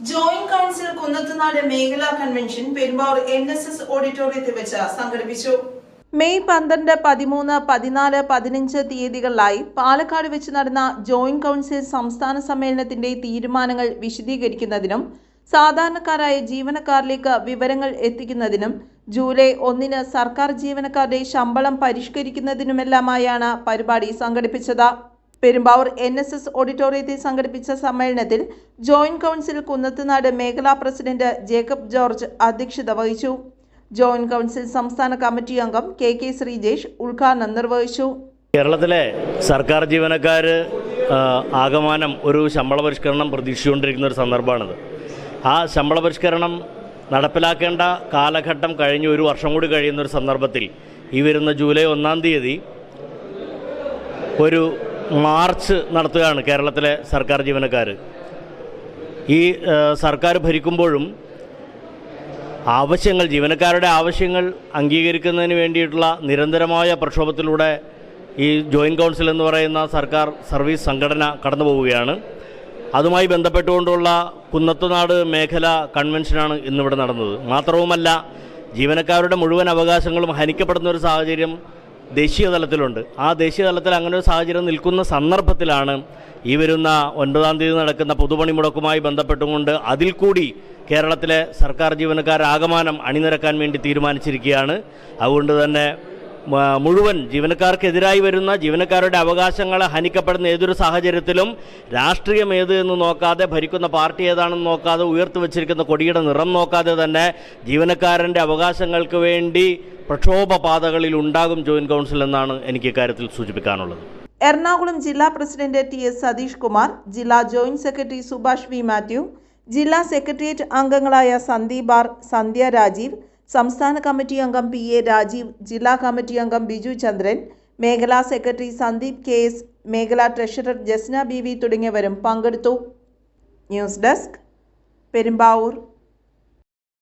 Joint council Kunnathunad മേഖലാ convention Perumbavoor NSS ഓഡിറ്റോറിയത്തിൽ വെച്ച് സംഘടിപ്പിച്ചു. മെയ് 12, 13, 14, 15 തീയതികളിലായി പാലക്കാട് വെച്ച് നടന്ന ജോയിന്റ് കൗൺസിൽ സംസ്ഥാന സമ്മേളനത്തിന്റെ തീരുമാനങ്ങൾ വിശദീകരിക്കുന്നതിനും സാധാരണക്കാരായ ജീവനക്കാരിലേക്ക് വിവരങ്ങൾ എത്തിക്കുന്നതിനും ജൂലൈ 1 സർക്കാർ ജീവനക്കാരുടെ ശമ്പളം പരിഷ്കരിക്കുന്നതിനുമെല്ലാമായാണ് പരിപാടി സംഘടിപ്പിച്ചത്. പെരുമ്പാവൂർ NSS ഓഡിറ്റോറിയത്തിൽ സംഘടിപ്പിച്ച സമ്മേളനത്തിൽ ജോയിന്റ് കൗൺസിൽ കുന്നത്തുനാട് മേഖലാ പ്രസിഡന്റ് ജേക്കബ് ജോർജ് അധ്യക്ഷത വഹിച്ചു. ജോയിന്റ് കൗൺസിൽ സംസ്ഥാന കമ്മിറ്റി അംഗം KK ശ്രീജേഷ് ഉദ്ഘാടനം നിർവഹിച്ചു. കേരളത്തിലെ സർക്കാർ ജീവനക്കാർ ആകമാനം ഒരു ശമ്പള പരിഷ്കരണം പ്രതീക്ഷിച്ചുകൊണ്ടിരിക്കുന്ന ഒരു സന്ദർഭമാണിത്. ആ ശമ്പള പരിഷ്കരണം നടപ്പിലാക്കേണ്ട കാലഘട്ടം കഴിഞ്ഞ് ഒരു വർഷം കൂടി കഴിയുന്ന ഒരു സന്ദർഭത്തിൽ ഈ വരുന്ന ജൂലൈ 1 തീയതി ഒരു മാർച്ച് നടത്തുകയാണ് കേരളത്തിലെ സർക്കാർ ജീവനക്കാർ. ഈ സർക്കാർ ഭരിക്കുമ്പോഴും ജീവനക്കാരുടെ ആവശ്യങ്ങൾ അംഗീകരിക്കുന്നതിന് വേണ്ടിയിട്ടുള്ള നിരന്തരമായ പ്രക്ഷോഭത്തിലൂടെ ഈ ജോയിന്റ് കൗൺസിൽ എന്ന് പറയുന്ന സർക്കാർ സർവീസ് സംഘടന കടന്നു പോവുകയാണ്. അതുമായി ബന്ധപ്പെട്ടുകൊണ്ടുള്ള കുന്നത്തുനാട് മേഖലാ കൺവെൻഷനാണ് ഇന്നിവിടെ നടന്നത്. മാത്രവുമല്ല, ജീവനക്കാരുടെ മുഴുവൻ അവകാശങ്ങളും ഹനിക്കപ്പെടുന്ന ഒരു സാഹചര്യം ദേശീയ തലത്തിലുണ്ട്. ആ ദേശീയ തലത്തിൽ അങ്ങനെ ഒരു സാഹചര്യം നിൽക്കുന്ന സന്ദർഭത്തിലാണ് ഈ വരുന്ന 9 തീയതി നടക്കുന്ന പൊതുപണി മുടക്കുമായി ബന്ധപ്പെട്ടുകൊണ്ട് അതിൽ കൂടി കേരളത്തിലെ സർക്കാർ ജീവനക്കാരാകമാനം അണിനിരക്കാൻ വേണ്ടി തീരുമാനിച്ചിരിക്കുകയാണ്. അതുകൊണ്ട് തന്നെ മുഴുവൻ ജീവനക്കാർക്കെതിരായി വരുന്ന ജീവനക്കാരുടെ അവകാശങ്ങൾ ഹനിക്കപ്പെടുന്ന ഏതൊരു സാഹചര്യത്തിലും രാഷ്ട്രീയം ഏത് എന്ന് നോക്കാതെ, ഭരിക്കുന്ന പാർട്ടി ഏതാണെന്ന് നോക്കാതെ, ഉയർത്തി വച്ചിരിക്കുന്ന കൊടിയുടെ നിറം നോക്കാതെ തന്നെ ജീവനക്കാരൻ്റെ അവകാശങ്ങൾക്ക് വേണ്ടി പ്രക്ഷോഭ പാതകളിൽ ഉണ്ടാകും ജോയിന്റ് കൗൺസിൽ എന്നാണ് എനിക്ക് ഇക്കാര്യത്തിൽ സൂചിപ്പിക്കാനുള്ളത്. എറണാകുളം ജില്ലാ പ്രസിഡന്റ് TS സതീഷ് കുമാർ, ജില്ലാ joint secretary Subhash V Mathew, ജില്ലാ സെക്രട്ടേറിയറ്റ് അംഗങ്ങളായ സന്ദീപ് R, സന്ധ്യ രാജീവ്, സംസ്ഥാന കമ്മിറ്റി അംഗം PA രാജീവ്, ജില്ലാ കമ്മിറ്റി അംഗം ബിജു ചന്ദ്രൻ, മേഖലാ സെക്രട്ടറി സന്ദീപ് KS, മേഖലാ ട്രഷറർ ജസ്ന BV തുടങ്ങിയവരും പങ്കെടുത്തു. News desk, Perumbavoor.